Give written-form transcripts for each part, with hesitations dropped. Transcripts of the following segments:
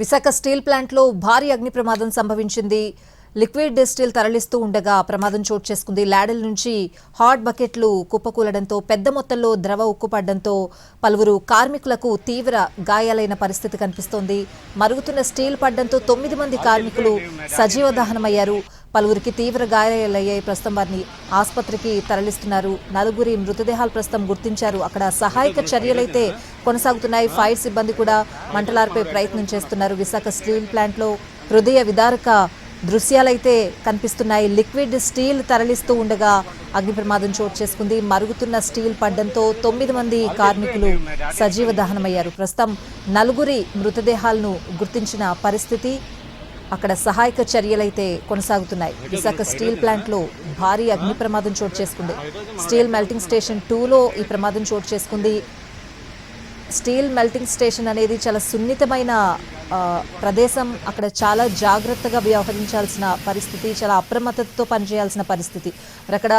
Visakha steel ప్లాంట్లో భారీ అగ్ని ప్రమాదం సంభవించింది. లిక్విడ్ స్టీల్ తరలిస్తూ ఉండగా ప్రమాదం చోటు చేసుకుంది. ల్యాడల్ నుంచి హాట్ బకెట్లు కుప్పకూలడంతో పెద్ద మొత్తంలో ద్రవ ఉక్కుపడడంతో పలువురు కార్మికులకు తీవ్ర గాయాలైన పరిస్థితి కనిపిస్తోంది. మరుగుతున్న స్టీల్ పడడంతో 9 మంది కార్మికులు సజీవ దహనమయ్యారు. పలువురికి తీవ్ర గాయాలయ్యాయి. ప్రస్తుతం వారిని ఆసుపత్రికి తరలిస్తున్నారు. 4 మృతదేహాలు ప్రస్తుతం గుర్తించారు. అక్కడ సహాయక చర్యలైతే కొనసాగుతున్నాయి. ఫైర్ సిబ్బంది కూడా మంటలార్పే ప్రయత్నం చేస్తున్నారు. విశాఖ స్టీల్ ప్లాంట్లో హృదయ విదారక దృశ్యాలైతే కనిపిస్తున్నాయి. లిక్విడ్ స్టీల్ తరలిస్తూ ఉండగా అగ్ని ప్రమాదం చోటు చేసుకుంది. మరుగుతున్న స్టీల్ పడ్డంతో 9 మంది కార్మికులు సజీవ దహనమయ్యారు. ప్రస్తుతం 4 మృతదేహాలను గుర్తించిన పరిస్థితి. అక్కడ సహాయక చర్యలైతే కొనసాగుతున్నాయి. విశాఖ స్టీల్ ప్లాంట్లో భారీ అగ్ని ప్రమాదం చోటు చేసుకుంది. స్టీల్ మెల్టింగ్ స్టేషన్ 2లో ఈ ప్రమాదం చోటు చేసుకుంది. స్టీల్ మెల్టింగ్ స్టేషన్ అనేది చాలా సున్నితమైన ప్రదేశం. అక్కడ చాలా జాగ్రత్తగా వ్యవహరించాల్సిన పరిస్థితి, చాలా అప్రమత్తతో పనిచేయాల్సిన పరిస్థితి. మరి అక్కడ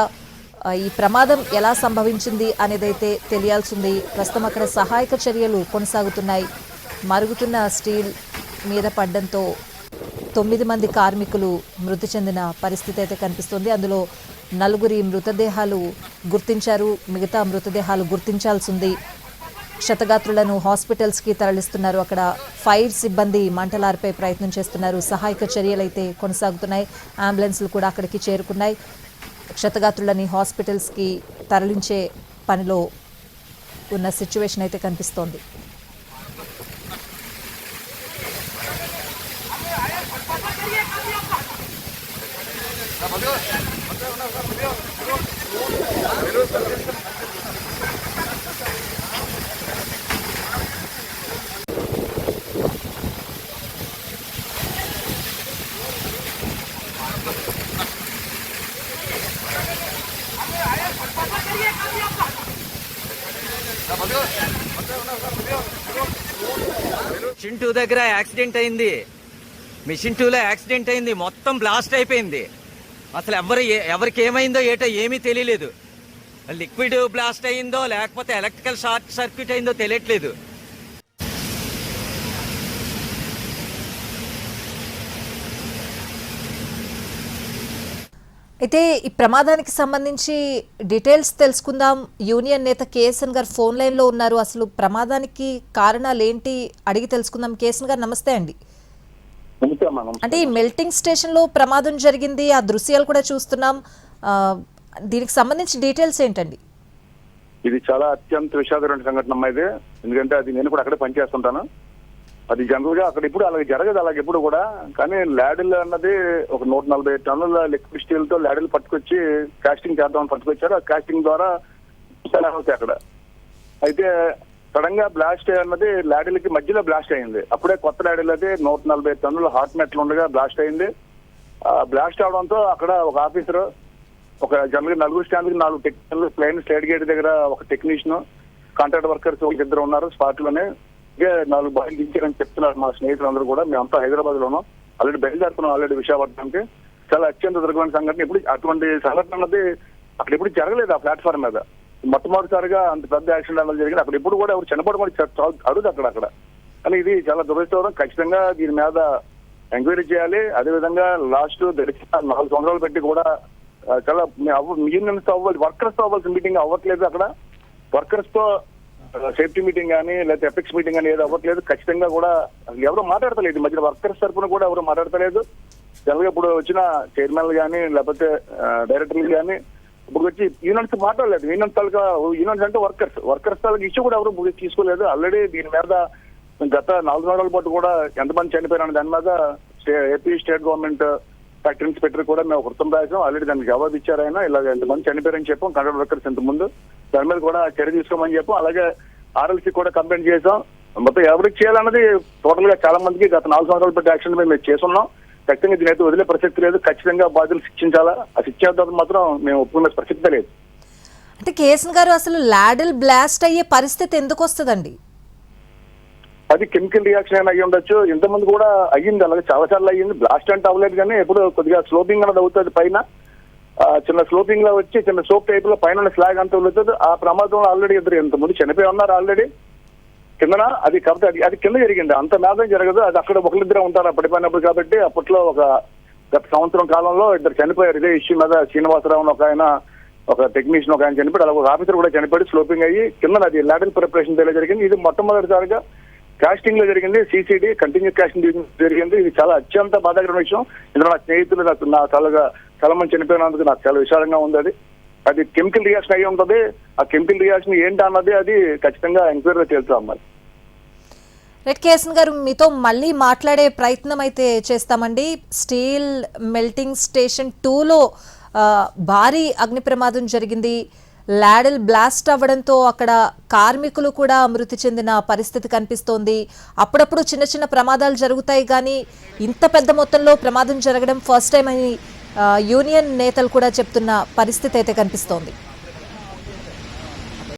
ఈ ప్రమాదం ఎలా సంభవించింది అనేదైతే తెలియాల్సింది. ప్రస్తుతం అక్కడ సహాయక చర్యలు కొనసాగుతున్నాయి. మరుగుతున్న స్టీల్ మీద పడ్డంతో 9 మంది కార్మికులు మృతి చెందిన పరిస్థితి అయితే కనిపిస్తుంది. అందులో 4 మృతదేహాలు గుర్తించారు. మిగతా మృతదేహాలు గుర్తించాల్సింది. క్షతగాత్రులను హాస్పిటల్స్కి తరలిస్తున్నారు. అక్కడ ఫైర్ సిబ్బంది మంటలార్పే ప్రయత్నం చేస్తున్నారు. సహాయక చర్యలు అయితే కొనసాగుతున్నాయి. అంబులెన్స్లు కూడా అక్కడికి చేరుకున్నాయి. క్షతగాత్రులని హాస్పిటల్స్కి తరలించే పనిలో ఉన్న సిచ్యువేషన్ అయితే కనిపిస్తోంది. మిషన్ 2 దగ్గర యాక్సిడెంట్ అయింది. మిషన్ 2లో యాక్సిడెంట్ అయింది. మొత్తం బ్లాస్ట్ అయిపోయింది. అసలు ఎవరికి ఏమైందో ఏటో ఏమీ తెలియలేదు. లిక్విడ్ బ్లాస్ట్ అయిందో లేకపోతే ఎలక్ట్రికల్ షార్ట్ సర్క్యూట్ అయిందో తెలియట్లేదు. అయితే ఈ ప్రమాదానికి సంబంధించి డీటెయిల్స్ తెలుసుకుందాం. యూనియన్ నేత కేఎస్ఎన్ గారు ఫోన్ లైన్లో ఉన్నారు. అసలు ప్రమాదానికి కారణాలు ఏంటి అడిగి తెలుసుకుందాం. కేఎస్ఎన్ గారు నమస్తే అండి. అంటే ఈ మెల్టింగ్ స్టేషన్లో ప్రమాదం జరిగింది, ఆ దృశ్యాలు కూడా చూస్తున్నాం. దీనికి సంబంధించి డీటెయిల్స్ ఏంటండి? ఇది చాలా అత్యంత విషాదకరమైన సంఘటన అమ్మా ఇది. ఎందుకంటే అది నేను కూడా అక్కడే పనిచేస్తుంటాను. అది జనరల్ గా అక్కడ ఇప్పుడు అలాగే జరగదు, అలాగే ఎప్పుడు కూడా. కానీ ల్యాడిల్ అన్నది ఒక 140 టన్నుల లిక్విడ్ స్టీల్ తో ల్యాడిల్ పట్టుకొచ్చి కాస్టింగ్ చేద్దామని పట్టుకొచ్చారు. ఆ కాస్టింగ్ ద్వారా అవుతాయి అక్కడ. అయితే సడన్ గా బ్లాస్ట్ అన్నది ల్యాడిల్ కి మధ్యలో బ్లాస్ట్ అయింది. అప్పుడే కొత్త ల్యాడిల్ అది 140 టన్నుల హాట్ మెటల్ ఉండగా బ్లాస్ట్ అయింది. బ్లాస్ట్ అవడంతో అక్కడ ఒక ఆఫీసర్, ఒక జనరల్ 4 స్టాండ్కి 4 టెక్నికల్, ప్లైన్ స్లైడ్ గేట్ దగ్గర ఒక టెక్నీషియన్, కాంట్రాక్ట్ వర్కర్స్ 2 ఉన్నారు స్పాట్ లోనే. 4 బాయిలు దించారని చెప్తున్నారు మా స్నేహితులందరూ కూడా. మేమంతా హైదరాబాద్ లో ఉన్నాం, ఆల్రెడీ బయలుదేరుతున్నాం ఆల్రెడీ విశాఖపట్నంకి. చాలా అత్యంత దుర్గమైన సంఘటన. ఇప్పుడు అటువంటి సంఘటన అన్నది అక్కడ ఎప్పుడు జరగలేదు. ఆ ప్లాట్ఫామ్ మీద మొట్టమొదటిసారిగా అంత పెద్ద యాక్సిడెంట్ అన్నది జరిగింది. అక్కడ ఎప్పుడు కూడా ఎవరు చనిపోవడం కూడా అడుగు అక్కడ. కానీ ఇది చాలా దురదృష్టకరం. ఖచ్చితంగా దీని మీద ఎంక్వైరీ చేయాలి. అదేవిధంగా లాస్ట్ 4 సంవత్సరాలు పెట్టి కూడా చాలా యూనియన్స్ తో అవ్వాలి, వర్కర్స్ తో అవ్వాల్సిన మీటింగ్ అవ్వట్లేదు. అక్కడ వర్కర్స్ తో సేఫ్టీ మీటింగ్ కానీ లేకపోతే ఎపిక్స్ మీటింగ్ కానీ ఏదో అవ్వట్లేదు. ఖచ్చితంగా కూడా ఎవరు మాట్లాడతలేదు. ఈ మధ్య వర్కర్స్ తరఫున కూడా ఎవరు మాట్లాడతలేదు. జనరల్గా ఇప్పుడు వచ్చిన చైర్మన్లు కానీ లేకపోతే డైరెక్టర్లు కానీ ఇప్పుడు వచ్చి యూనియన్స్ మాట్లాడలేదు. యూనియన్స్ తాలూకా యూనియన్స్ అంటే వర్కర్స్ తాలూకా ఇష్యూ కూడా ఎవరు తీసుకోలేదు. ఆల్రెడీ దీని మీద గత 4 సంవత్సరాల పాటు కూడా ఎంతమంది చనిపోయారని దాని మీద AP state government factory inspector కూడా మేము వృత్తం రాసాం. ఆల్రెడీ దానికి జవాబు ఇచ్చారు ఆయన. ఇలాగ ఎంతమంది చనిపోయారని చెప్పాం. కాంట్రాక్ట్ వర్కర్స్ ఇంత ముందు దాని మీద కూడా చర్య తీసుకోమని చెప్పాం. అలాగే ఆర్ఎల్సీ కూడా కంప్లైంట్ చేసాం. మొత్తం ఎవరికి చేయాలన్నది టోటల్ గా చాలా మందికి గత 4 సంవత్సరాలు పెట్టి యాక్షన్ మేము చేస్తున్నాం. ఖచ్చితంగా దీనైతే వదిలే ప్రసక్తి లేదు. ఖచ్చితంగా బాధ్యులు శిక్షించాలా. ఆ శిక్ష మాత్రం మేము ఒప్పుకునే ప్రసక్తే లేదు. అంటే కేఎస్ఎన్ గారు, అసలు ల్యాడిల్ బ్లాస్ట్ అయ్యే పరిస్థితి ఎందుకు వస్తుందండి? అది కెమికల్ రియాక్షన్ అయినా అయ్యి ఉండొచ్చు. ఇంతమంది కూడా అయ్యింది, అలాగే చాలా సార్లు అయ్యింది. బ్లాస్ట్ అంటే అవ్వలేదు కానీ ఎప్పుడు కొద్దిగా స్లోపింగ్ అనేది అవుతుంది. పైన చిన్న స్లోపింగ్ లో వచ్చి చిన్న సోప్ టైప్ లో పైన స్లాగ్ అంతా వెళ్తుంది. ఆ ప్రమాదంలో ఆల్రెడీ 2 ఎంతమంది చనిపోయి ఉన్నారు ఆల్రెడీ. కిందన అది కాబట్టి అది కింద జరిగింది, అంత మేధం జరగదు. అది అక్కడ ఒకరిద్దరే ఉంటారు పడిపోయినప్పుడు. కాబట్టి అప్పట్లో గత సంవత్సరం కాలంలో ఇద్దరు చనిపోయారు ఇదే ఇష్యూ మీద. శ్రీనివాసరావు ఒక ఆయన, ఒక టెక్నీషియన్ ఒక ఆయన చనిపోయాడు, అలాగే ఒక ఆఫీసర్ కూడా చనిపోయాడు. స్లోపింగ్ అయ్యి కింద అది లాడెల్ ప్రిపరేషన్ దగ్గర జరిగింది. ఇది మొట్టమొదటిసారిగా కాస్టింగ్ లో జరిగింది, సిసిడి కంటిన్యూ కాస్టింగ్ జరిగింది. ఇది చాలా అత్యంత బాధాకరమైన విషయం. ఇందులో నా స్నేహితులు నా చాలా మంది చనిపోయినందుకు నాకు చాలా విషాదంగా ఉంది. అది కెమికల్ రియాక్షన్ అయ్యి ఉంటుంది. ఆ కెమికల్ రియాక్షన్ ఏంటి అన్నది అది ఖచ్చితంగా ఎంక్వైరీలో తేల్చాం మరి. రెడ్ కేసన్ గారు, మీతో మళ్ళీ మాట్లాడే ప్రయత్నం అయితే చేస్తామండి. స్టీల్ మెల్టింగ్ స్టేషన్ 2లో భారీ అగ్ని ప్రమాదం జరిగింది. లాడెల్ బ్లాస్ట్ అవ్వడంతో అక్కడ కార్మికులు కూడా మృతి చెందిన పరిస్థితి కనిపిస్తోంది. అప్పుడప్పుడు చిన్న చిన్న ప్రమాదాలు జరుగుతాయి, కానీ ఇంత పెద్ద మొత్తంలో ప్రమాదం జరగడం ఫస్ట్ టైం అని యూనియన్ నేతలు కూడా చెప్తున్న పరిస్థితి అయితే కనిపిస్తోంది.